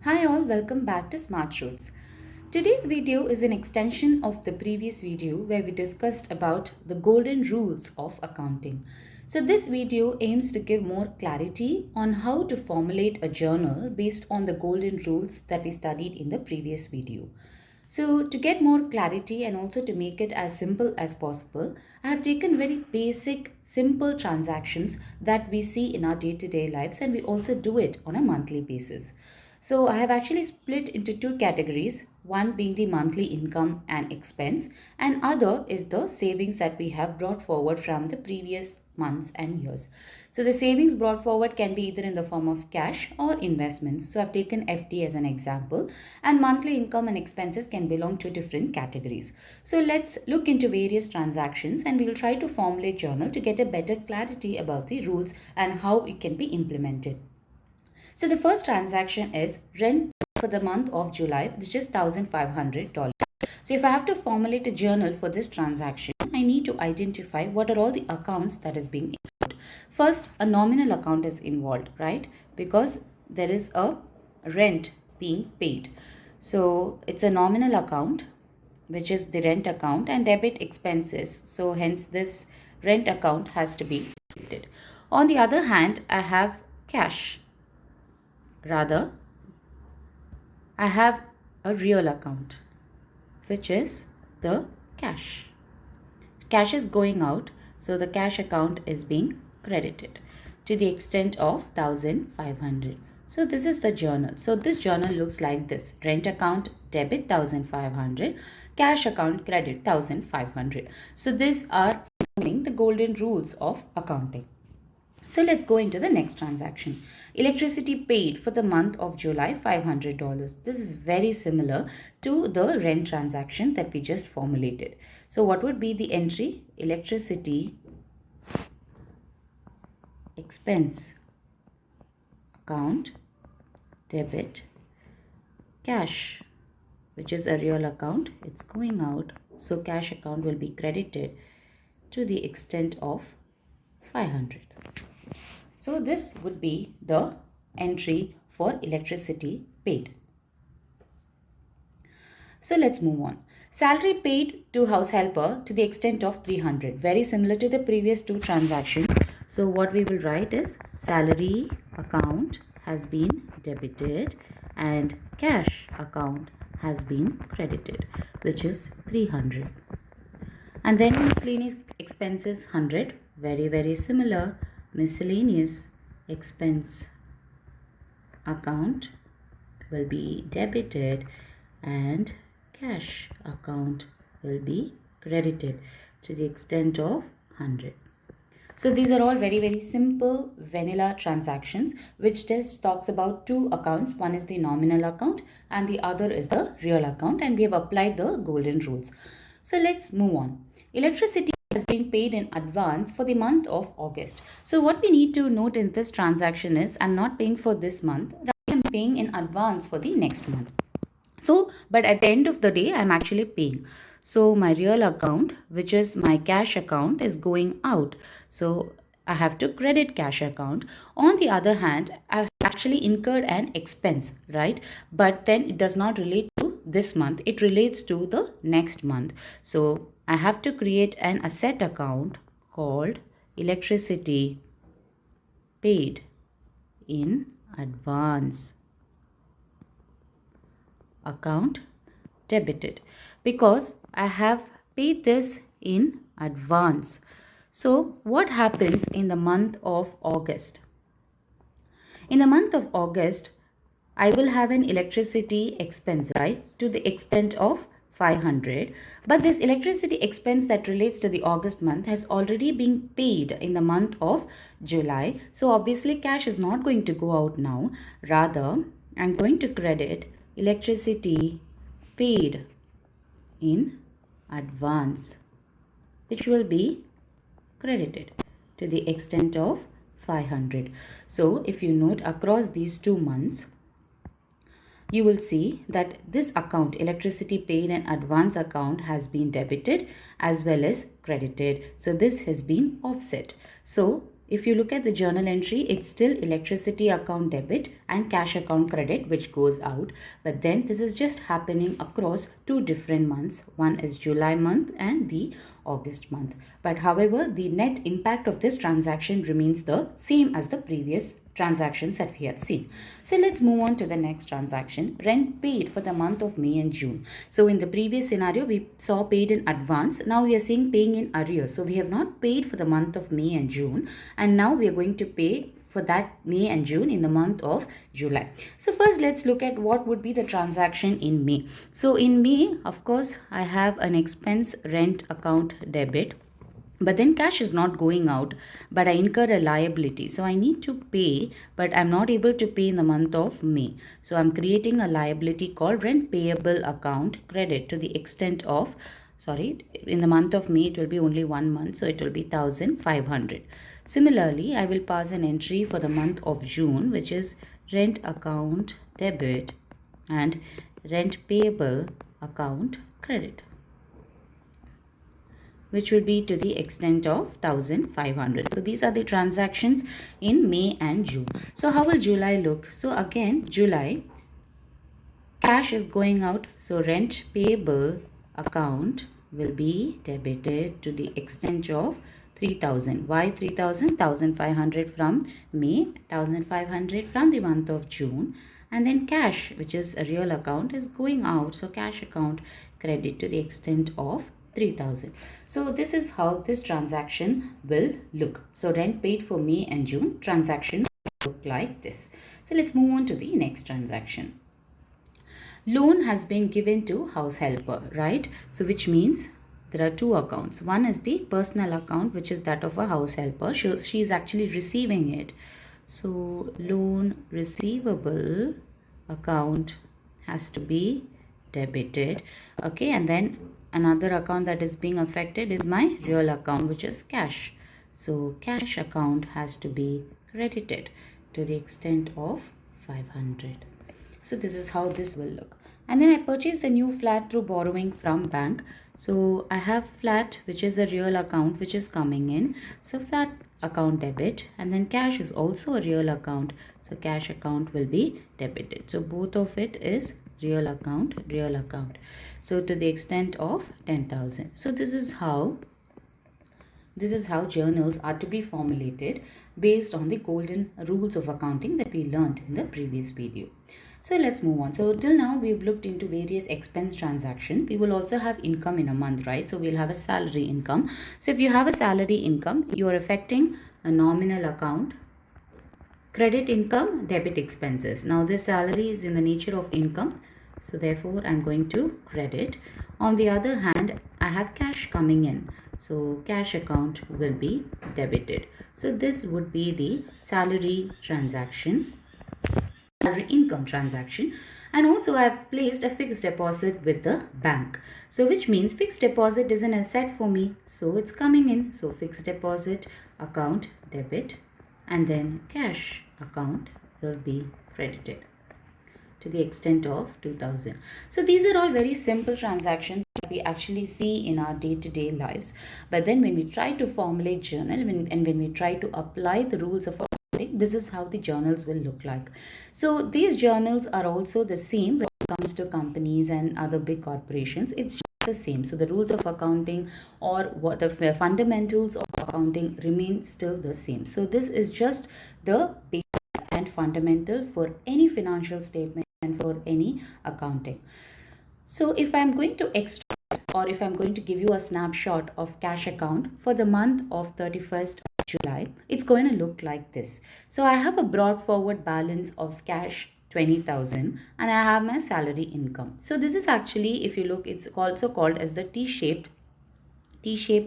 Hi all, welcome back to Smart Truths. Today's video is an extension of the previous video where we discussed about the golden rules of accounting. So this video aims to give more clarity on how to formulate a journal based on the golden rules that we studied in the previous video. So to get more clarity and also to make it as simple as possible, I have taken very basic, simple transactions that we see in our day-to-day lives, and we also do it on a monthly basis. So I have actually split into two categories, one being the monthly income and expense, and other is the savings that we have brought forward from the previous months and years. So the savings brought forward can be either in the form of cash or investments. So I've taken FD as an example, and monthly income and expenses can belong to different categories. So let's look into various transactions and we'll try to formulate journal to get a better clarity about the rules and how it can be implemented. So the first transaction is rent for the month of July, which is $1,500. So if I have to formulate a journal for this transaction, I need to identify what are all the accounts that is being involved. First, a nominal account is involved, right? Because there is a rent being paid. So it's a nominal account, which is the rent account, and debit expenses. So hence this rent account has to be debited. On the other hand, I have cash. Rather, I have a real account, which is the cash. Cash is going out, so the cash account is being credited to the extent of 1,500. So this is the journal. So this journal looks like this: rent account debit 1,500, cash account credit 1,500. So these are following the golden rules of accounting. So let's go into the next transaction. Electricity paid for the month of July, $500. This is very similar to the rent transaction that we just formulated. So what would be the entry? Electricity expense account debit cash, which is a real account. It's going out. So cash account will be credited to the extent of 500. So this would be the entry for electricity paid. So let's move on. Salary paid to house helper to the extent of 300. Very similar to the previous two transactions. So what we will write is salary account has been debited and cash account has been credited, which is 300. And then miscellaneous expenses 100. Very similar. Miscellaneous expense account will be debited and cash account will be credited to the extent of 100. So these are all very simple vanilla transactions which just talks about two accounts. One is the nominal account and the other is the real account, and we have applied the golden rules. So let's move on. Electricity has been paid in advance for the month of August. So what we need to note in this transaction is I'm not paying for this month, rather I'm paying in advance for the next month. So, but at the end of the day, I'm actually paying. So my real account, which is my cash account, is going out. So I have to credit cash account. On the other hand, I've actually incurred an expense, right? But then it does not relate to this month. It relates to the next month. So I have to create an asset account called electricity paid in advance account debited, because I have paid this in advance. So what happens in the month of August? In the month of August, I will have an electricity expense, right, to the extent of 500. But this electricity expense that relates to the August month has already been paid in the month of July. So obviously cash is not going to go out now. Rather, I'm going to credit electricity paid in advance, which will be credited to the extent of 500. So if you note across these 2 months, you will see that this account, electricity paid in advance account, has been debited as well as credited. So this has been offset. So if you look at the journal entry, it's still electricity account debit and cash account credit which goes out. But then this is just happening across two different months. One is July month and the August month. But however, the net impact of this transaction remains the same as the previous transactions that we have seen. So let's move on to the next transaction, rent paid for the month of May and June. So in the previous scenario, we saw paid in advance. Now we are seeing paying in arrears. So we have not paid for the month of May and June, and now we are going to pay for that May and June in the month of July. So first let's look at what would be the transaction in May. So in May, of course, I have an expense rent account debit, but then cash is not going out, but I incur a liability, so I need to pay, but I'm not able to pay in the month of May. So I'm creating a liability called rent payable account credit to the extent of, in the month of May it will be only 1 month, so it will be 1500. Similarly, I will pass an entry for the month of June, which is rent account debit and rent payable account credit, which would be to the extent of 1500. So these are the transactions in May and June. So how will July look? So again, July, cash is going out, so rent payable account will be debited to the extent of 3000. Why 3000? 1500 from May, 1500 from the month of June, and then cash, which is a real account, is going out, so cash account credit to the extent of 3000. So this is how this transaction will look. So rent paid for May and June transaction will look like this. So let's move on to the next transaction. Loan has been given to house helper, right? So which means there are two accounts. One is the personal account, which is that of a house helper. She is actually receiving it. So loan receivable account has to be debited. Okay, and then another account that is being affected is my real account, which is cash. So cash account has to be credited to the extent of 500. So this is how this will look. And then I purchased a new flat through borrowing from bank. So I have flat, which is a real account, which is coming in. So flat account debit, and then cash is also a real account. So cash account will be debited. So both of it is real account, real account. So to the extent of 10,000. So this is how journals are to be formulated based on the golden rules of accounting that we learned in the previous video. So let's move on. So till now we've looked into various expense transaction. We will also have income in a month, right? So we'll have a salary income. So if you have a salary income, you are affecting a nominal account, credit income, debit expenses. Now this salary is in the nature of income, so therefore I'm going to credit. On the other hand, I have cash coming in, so cash account will be debited. So this would be the salary transaction, salary income transaction. And also I have placed a fixed deposit with the bank, so which means fixed deposit is an asset for me, so it's coming in. So fixed deposit account debit, and then cash account will be credited to the extent of 2000. So these are all very simple transactions that we actually see in our day-to-day lives. But then when we try to formulate journal and when we try to apply the rules of accounting, this is how the journals will look like. So these journals are also the same when it comes to companies and other big corporations. It's just the same. So the rules of accounting or what the fundamentals of accounting remain still the same. So this is just the basic and fundamental for any financial statement and for any accounting. So if I'm going to extract, or if I'm going to give you a snapshot of cash account for the month of 31st of July, it's going to look like this. So I have a brought forward balance of cash 20,000 and I have my salary income. So this is actually, if you look, it's also called as the T-shaped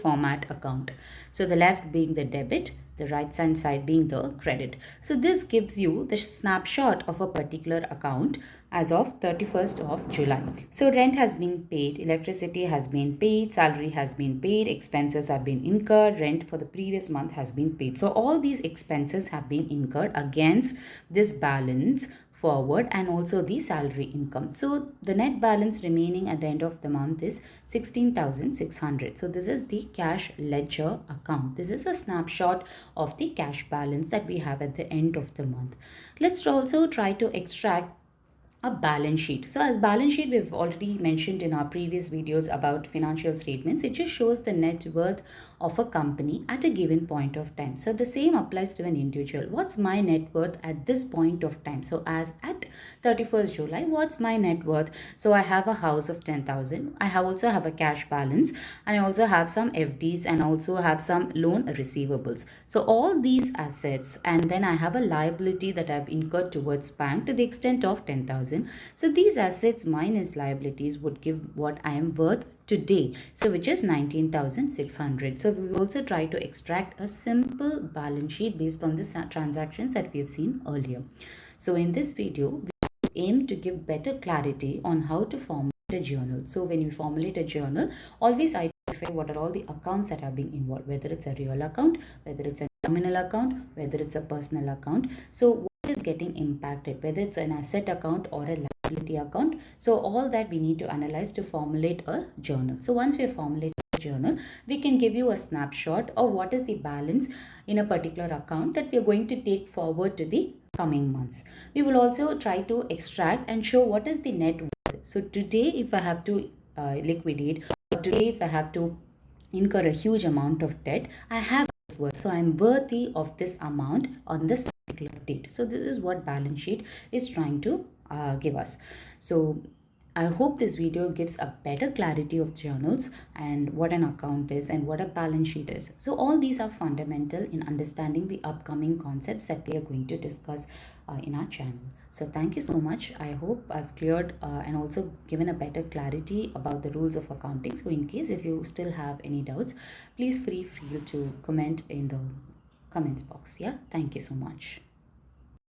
format account. So the left being the debit, the right hand side being the credit. So this gives you the snapshot of a particular account as of 31st of July. So rent has been paid, electricity has been paid, salary has been paid, expenses have been incurred, rent for the previous month has been paid. So all these expenses have been incurred against this balance forward and also the salary income. So the net balance remaining at the end of the month is 16,600. So this is the cash ledger account. This is a snapshot of the cash balance that we have at the end of the month. Let's also try to extract a balance sheet. So as balance sheet, we've already mentioned in our previous videos about financial statements. It just shows the net worth of a company at a given point of time. So the same applies to an individual. What's my net worth at this point of time? So as at 31st July, what's my net worth? So I have a house of 10,000. I also have a cash balance. I also have some FDs and also have some loan receivables. So all these assets, and then I have a liability that I've incurred towards bank to the extent of 10,000. So these assets minus liabilities would give what I am worth today, so which is 19,600. So we will also try to extract a simple balance sheet based on the transactions that we have seen earlier. So in this video, we aim to give better clarity on how to formulate a journal. So when you formulate a journal, always identify what are all the accounts that are being involved, whether it's a real account, whether it's a nominal account, whether it's a personal account. So is getting impacted, whether it's an asset account or a liability account. So all that we need to analyze to formulate a journal. So once we have formulated a journal, we can give you a snapshot of what is the balance in a particular account that we are going to take forward to the coming months. We will also try to extract and show what is the net worth. So today, if I have to liquidate, or today if I have to incur a huge amount of debt, I have this worth. So I'm worthy of this amount on this particular date. So this is what balance sheet is trying to give us. So I hope this video gives a better clarity of journals and what an account is and what a balance sheet is. So all these are fundamental in understanding the upcoming concepts that we are going to discuss in our channel. So thank you so much. I hope I've cleared and also given a better clarity about the rules of accounting. So in case if you still have any doubts, please feel free to comment in the comments box. Yeah, thank you so much.